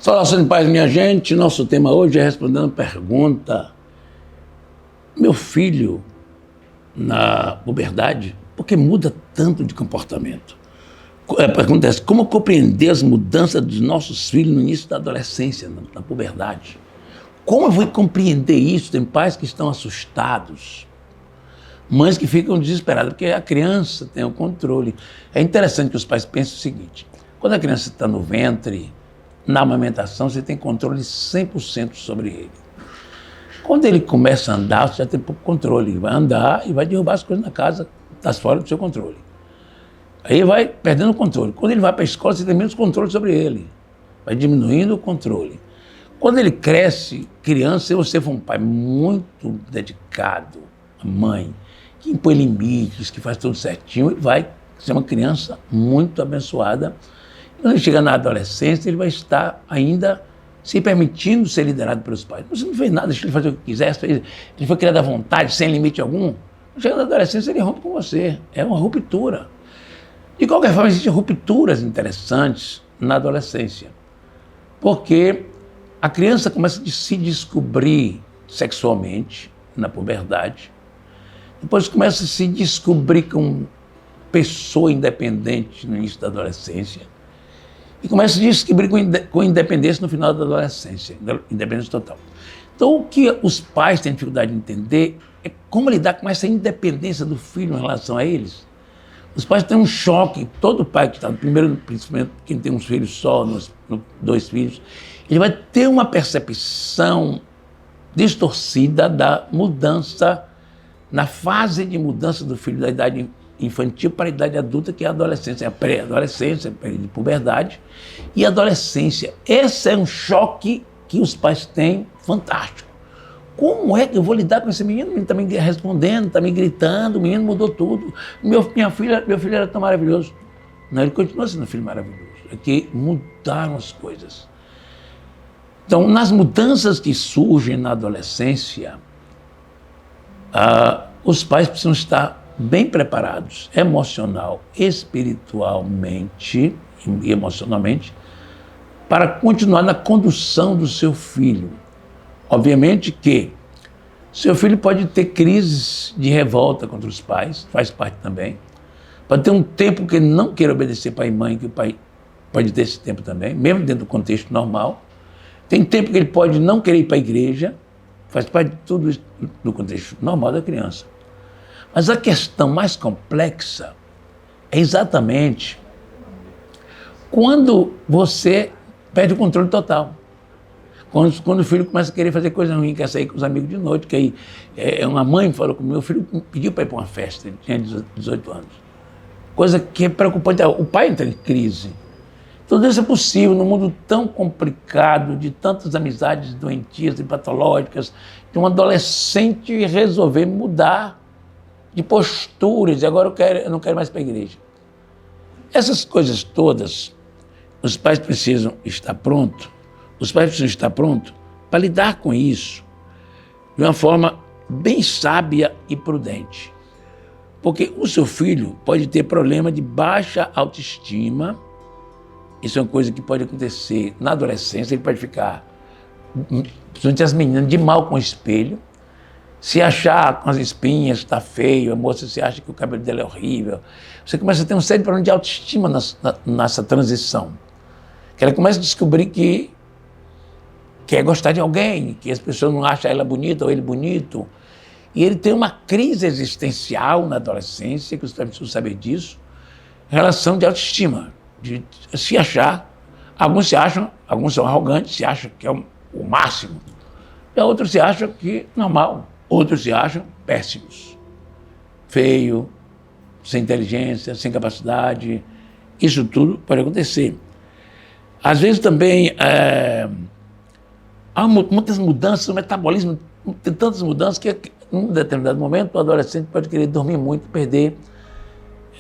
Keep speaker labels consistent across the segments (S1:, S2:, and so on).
S1: Saudações de paz, minha gente. Nosso tema hoje é respondendo a pergunta: meu filho, na puberdade, por que muda tanto de comportamento? A pergunta é: como compreender as mudanças dos nossos filhos no início da adolescência, na puberdade? Como eu vou compreender isso? Tem pais que estão assustados, mães que ficam desesperadas, porque a criança tem o controle. É interessante que os pais pensem o seguinte: quando a criança está no ventre, na amamentação, você tem controle 100% sobre ele. Quando ele começa a andar, você já tem pouco controle. Ele vai andar e vai derrubar as coisas na casa, está fora do seu controle. Aí vai perdendo o controle. Quando ele vai para a escola, você tem menos controle sobre ele. Vai diminuindo o controle. Quando ele cresce, criança, se você for um pai muito dedicado, a mãe, que impõe limites, que faz tudo certinho, ele vai ser uma criança muito abençoada. Quando ele chegar na adolescência, ele vai estar ainda se permitindo ser liderado pelos pais. Você não fez nada, deixa ele fazer o que quiser, ele foi criado à vontade, sem limite algum. Chegando na adolescência, ele rompe com você. É uma ruptura. De qualquer forma, existem rupturas interessantes na adolescência. Porque a criança começa a se descobrir sexualmente na puberdade, depois começa a se descobrir como pessoa independente no início da adolescência, e começa a se descobrir com independência no final da adolescência, independência total. Então, o que os pais têm dificuldade de entender é como lidar com essa independência do filho em relação a eles. Os pais têm um choque, todo pai que está no primeiro, principalmente quem tem uns filhos só, dois filhos, ele vai ter uma percepção distorcida da mudança, na fase de mudança do filho da idade infantil para a idade adulta, que é a adolescência, a pré-adolescência, a período de puberdade e adolescência. Esse é um choque que os pais têm fantástico. Como é que eu vou lidar com esse menino? O menino está me respondendo, está me gritando, o menino mudou tudo. Meu filho era tão maravilhoso. Não, ele continua sendo um filho maravilhoso. É que mudaram as coisas. Então, nas mudanças que surgem na adolescência, os pais precisam estar bem preparados, emocional, espiritualmente e emocionalmente, para continuar na condução do seu filho. Obviamente que seu filho pode ter crises de revolta contra os pais, faz parte também. Pode ter um tempo que ele não queira obedecer pai e mãe, que o pai pode ter esse tempo também, mesmo dentro do contexto normal. Tem tempo que ele pode não querer ir para a igreja, faz parte de tudo isso do contexto normal da criança. Mas a questão mais complexa é exatamente quando você perde o controle total. Quando o filho começa a querer fazer coisa ruim, quer sair com os amigos de noite, que aí uma mãe falou que meu filho pediu para ir para uma festa, ele tinha 18 anos. Coisa que é preocupante, o pai entra em crise. Tudo isso é possível num mundo tão complicado, de tantas amizades doentias e patológicas, de um adolescente resolver mudar de posturas, e agora eu não quero mais ir para a igreja. Essas coisas todas, os pais precisam estar prontos, para lidar com isso de uma forma bem sábia e prudente. Porque o seu filho pode ter problema de baixa autoestima. Isso é uma coisa que pode acontecer na adolescência. Ele pode ficar, principalmente as meninas, de mal com o espelho, se achar com as espinhas, está feio, a moça se acha que o cabelo dela é horrível. Você começa a ter um sério problema de autoestima nessa transição. Que ela começa a descobrir que quer gostar de alguém, que as pessoas não acham ela bonita ou ele bonito. E ele tem uma crise existencial na adolescência, que os pais precisam saber disso, em relação de autoestima, de se achar. Alguns são arrogantes, se acham que é o máximo. E outros se acham que normal. Outros se acham péssimos. Feio, sem inteligência, sem capacidade. Isso tudo pode acontecer. Às vezes também há muitas mudanças no metabolismo, tem tantas mudanças que em um determinado momento o adolescente pode querer dormir muito, perder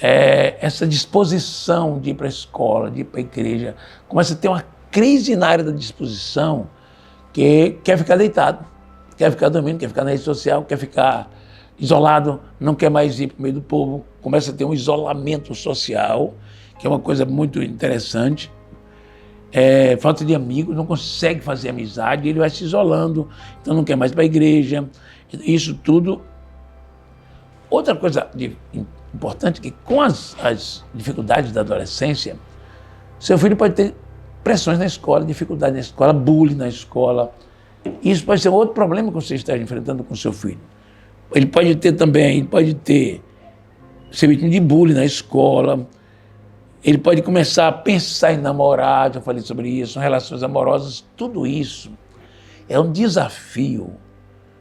S1: essa disposição de ir para a escola, de ir para a igreja. Começa a ter uma crise na área da disposição, que quer ficar deitado, quer ficar dormindo, quer ficar na rede social, quer ficar isolado, não quer mais ir para o meio do povo. Começa a ter um isolamento social, que é uma coisa muito interessante. falta de amigos, não consegue fazer amizade, ele vai se isolando, então não quer mais ir para a igreja. Isso tudo. Outra coisa importante é que com as dificuldades da adolescência, seu filho pode ter pressões na escola, dificuldade na escola, bullying na escola. Isso pode ser outro problema que você está enfrentando com seu filho. Ele pode ser vítima de bullying na escola, ele pode começar a pensar em namorar, já falei sobre isso, relações amorosas, tudo isso é um desafio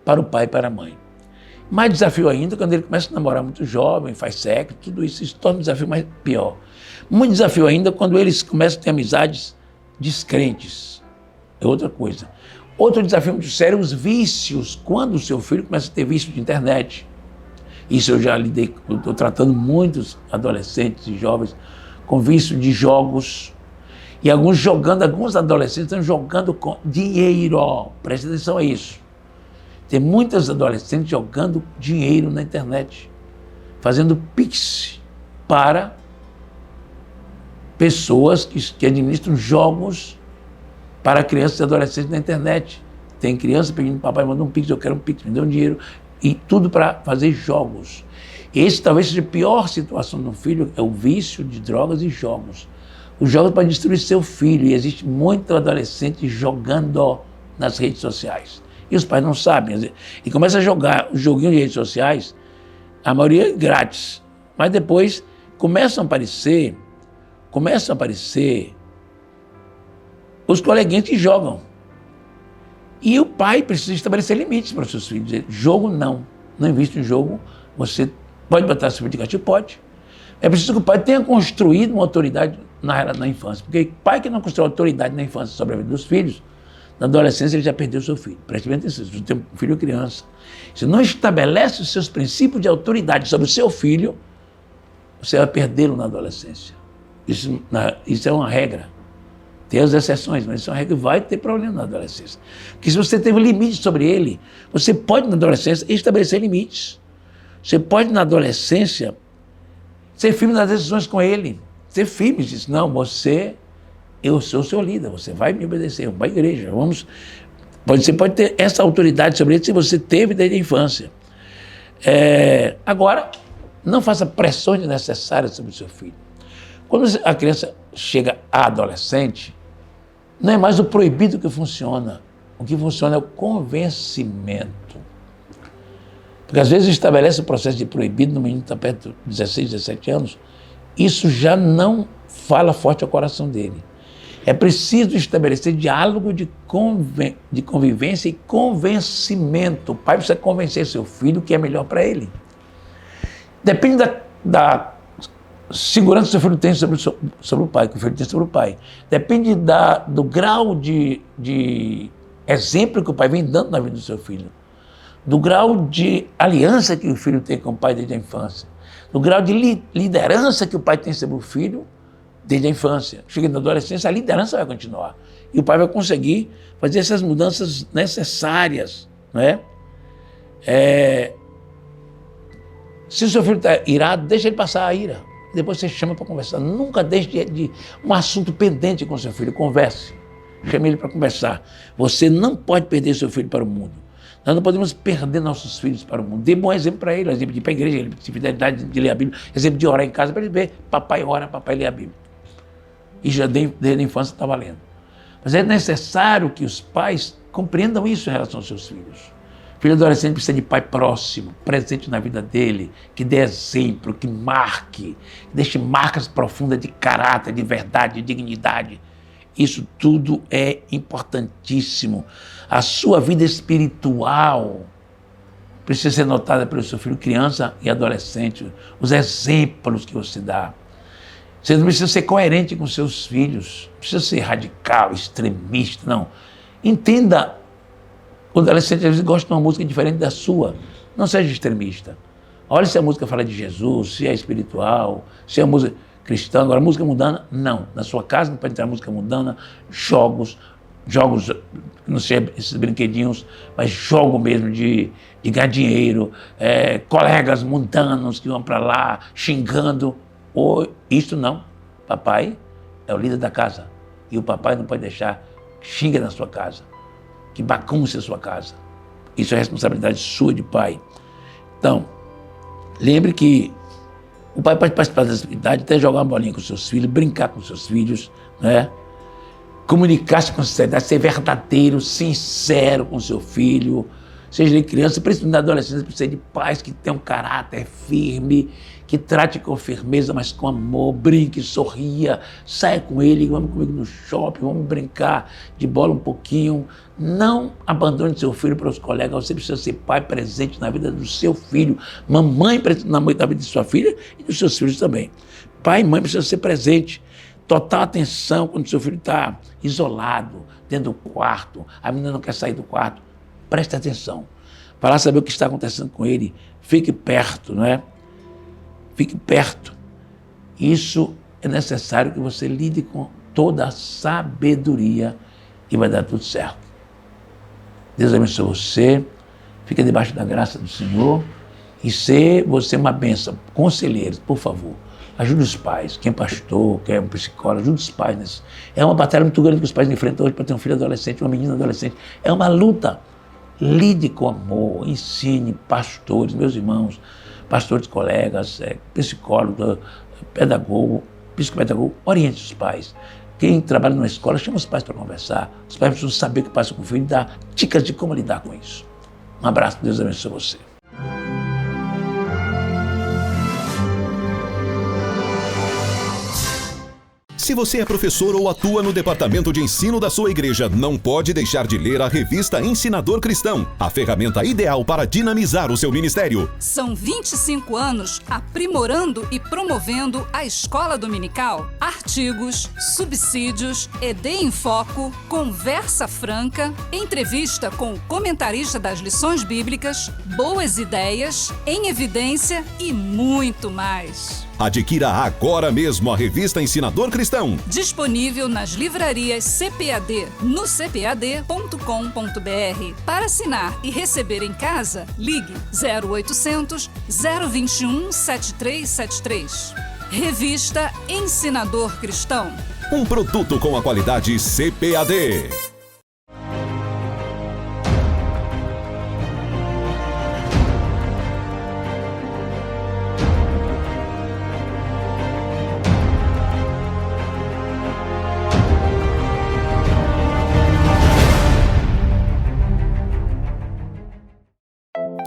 S1: para o pai e para a mãe. Mais desafio ainda quando ele começa a namorar muito jovem, faz sexo, tudo isso se torna um desafio mais pior. Muito desafio ainda quando eles começam a ter amizades descrentes. É outra coisa. Outro desafio muito sério, os vícios. Quando o seu filho começa a ter vício de internet. Isso eu já lidei, estou tratando muitos adolescentes e jovens com vício de jogos. E alguns adolescentes estão jogando com dinheiro. Preste atenção a isso. Tem muitos adolescentes jogando dinheiro na internet, fazendo Pix para pessoas que administram jogos para crianças e adolescentes na internet. Tem criança pedindo, papai, manda um Pix, eu quero um Pix, me dê um dinheiro, e tudo para fazer jogos. Esse talvez seja a pior situação do filho, é o vício de drogas e jogos. Os jogos podem destruir seu filho, e existe muito adolescente jogando nas redes sociais. E os pais não sabem. E começa a jogar os joguinhos de redes sociais, a maioria é grátis, mas depois começam a aparecer os coleguinhas que jogam. E o pai precisa estabelecer limites para os seus filhos. Dizer, jogo não invista em jogo, você pode botar seu filho de castigo? Pode. É preciso que o pai tenha construído uma autoridade na infância, porque pai que não constrói autoridade na infância sobre a vida dos filhos, na adolescência ele já perdeu seu filho. Preste bem atenção, se você tem um filho criança, se não estabelece os seus princípios de autoridade sobre o seu filho, você vai perdê-lo na adolescência. Isso é uma regra. Tem as exceções, mas isso é uma regra que vai ter problema na adolescência. Porque se você teve um limite sobre ele, você pode, na adolescência, estabelecer limites. Você pode, na adolescência, ser firme nas decisões com ele. Ser firme, diz, não, eu sou o seu líder, você vai me obedecer, vamos para a igreja, você pode ter essa autoridade sobre ele se você teve desde a infância. Agora, não faça pressões desnecessárias sobre o seu filho. Quando a criança chega a adolescente, não é mais o proibido que funciona. O que funciona é o convencimento. Porque às vezes estabelece o processo de proibido no menino que está perto de 16, 17 anos, isso já não fala forte ao coração dele. É preciso estabelecer diálogo de convivência e convencimento. O pai precisa convencer seu filho que é melhor para ele. Depende da segurança que seu filho tem sobre o pai, que o filho tem sobre o pai. Depende do grau de exemplo que o pai vem dando na vida do seu filho. Do grau de aliança que o filho tem com o pai desde a infância. Do grau de liderança que o pai tem sobre o filho desde a infância. Chega na adolescência, a liderança vai continuar. E o pai vai conseguir fazer essas mudanças necessárias. Não é? Se o seu filho está irado, deixa ele passar a ira. Depois você chama para conversar. Nunca deixe de um assunto pendente com seu filho. Converse. Chame ele para conversar. Você não pode perder seu filho para o mundo. Nós não podemos perder nossos filhos para o mundo. Dê bom exemplo para ele. Exemplo de ir para a igreja, exemplo de fidelidade, de ler a Bíblia. Exemplo de orar em casa para ele ver. Papai ora, papai lê a Bíblia. E já desde a infância está valendo. Mas é necessário que os pais compreendam isso em relação aos seus filhos. O filho adolescente precisa de pai próximo, presente na vida dele, que dê exemplo, que marque, que deixe marcas profundas de caráter, de verdade, de dignidade. Isso tudo é importantíssimo. A sua vida espiritual precisa ser notada pelo seu filho, criança e adolescente, os exemplos que você dá. Você não precisa ser coerente com seus filhos, não precisa ser radical, extremista, não. Entenda, o adolescente às vezes gosta de uma música diferente da sua, não seja extremista. Olha se a música fala de Jesus, se é espiritual, se é música cristã. Agora, música mundana, não. Na sua casa não pode entrar música mundana, jogos, não sei, esses brinquedinhos, mas jogo mesmo de ganhar dinheiro, colegas mundanos que vão para lá xingando. Isso não. Papai é o líder da casa. E o papai não pode deixar que xingue na sua casa, que bagunce a sua casa. Isso é responsabilidade sua de pai. Então, lembre que o pai pode participar dessa atividade, até jogar uma bolinha com seus filhos, brincar com seus filhos, né? Comunicar-se com sinceridade, ser verdadeiro, sincero com seu filho. Seja ele criança, principalmente na adolescência, precisa de pais que tenham um caráter firme, que trate com firmeza, mas com amor, brinque, sorria, saia com ele, vamos comigo no shopping, vamos brincar de bola um pouquinho. Não abandone seu filho para os colegas, você precisa ser pai presente na vida do seu filho, mamãe presente na vida de sua filha e dos seus filhos também. Pai e mãe precisam ser presente. Total atenção quando seu filho está isolado, dentro do quarto, a menina não quer sair do quarto. Preste atenção. Para lá saber o que está acontecendo com ele, fique perto, não é? Fique perto. Isso é necessário que você lide com toda a sabedoria e vai dar tudo certo. Deus abençoe você, fique debaixo da graça do Senhor e ser você uma bênção. Conselheiros, por favor, ajude os pais. Quem é pastor, quem é um psicólogo, ajude os pais nisso. É uma batalha muito grande que os pais enfrentam hoje para ter um filho adolescente, uma menina adolescente. É uma luta. Lide com amor, ensine pastores, meus irmãos, pastores, colegas, psicólogos, pedagogo, psicopedagogo, oriente os pais. Quem trabalha numa escola, chama os pais para conversar. Os pais precisam saber o que passa com o filho e dar dicas de como lidar com isso. Um abraço, Deus abençoe você.
S2: Se você é professor ou atua no departamento de ensino da sua igreja, não pode deixar de ler a revista Ensinador Cristão, a ferramenta ideal para dinamizar o seu ministério.
S3: São 25 anos aprimorando e promovendo a escola dominical. Artigos, subsídios, ED em Foco, conversa franca, entrevista com o comentarista das lições bíblicas, boas ideias, em evidência e muito mais.
S2: Adquira agora mesmo a revista Ensinador Cristão.
S3: Disponível nas livrarias CPAD, no cpad.com.br. Para assinar e receber em casa, ligue 0800 021 7373. Revista Ensinador Cristão.
S2: Um produto com a qualidade CPAD.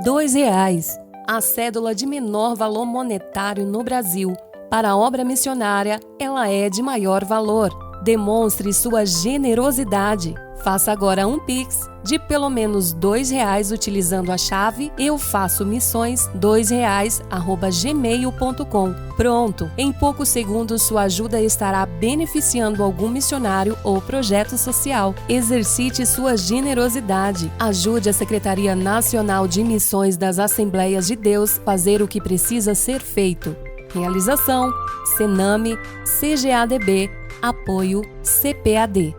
S4: R$2, a cédula de menor valor monetário no Brasil. Para a obra missionária, ela é de maior valor. Demonstre sua generosidade. Faça agora um Pix de pelo menos R$2 utilizando a chave eufaçomissões2reais@gmail.com. Pronto! Em poucos segundos sua ajuda estará beneficiando algum missionário ou projeto social. Exercite sua generosidade. Ajude a Secretaria Nacional de Missões das Assembleias de Deus a fazer o que precisa ser feito. Realização: Sename, CGADB, apoio CPAD.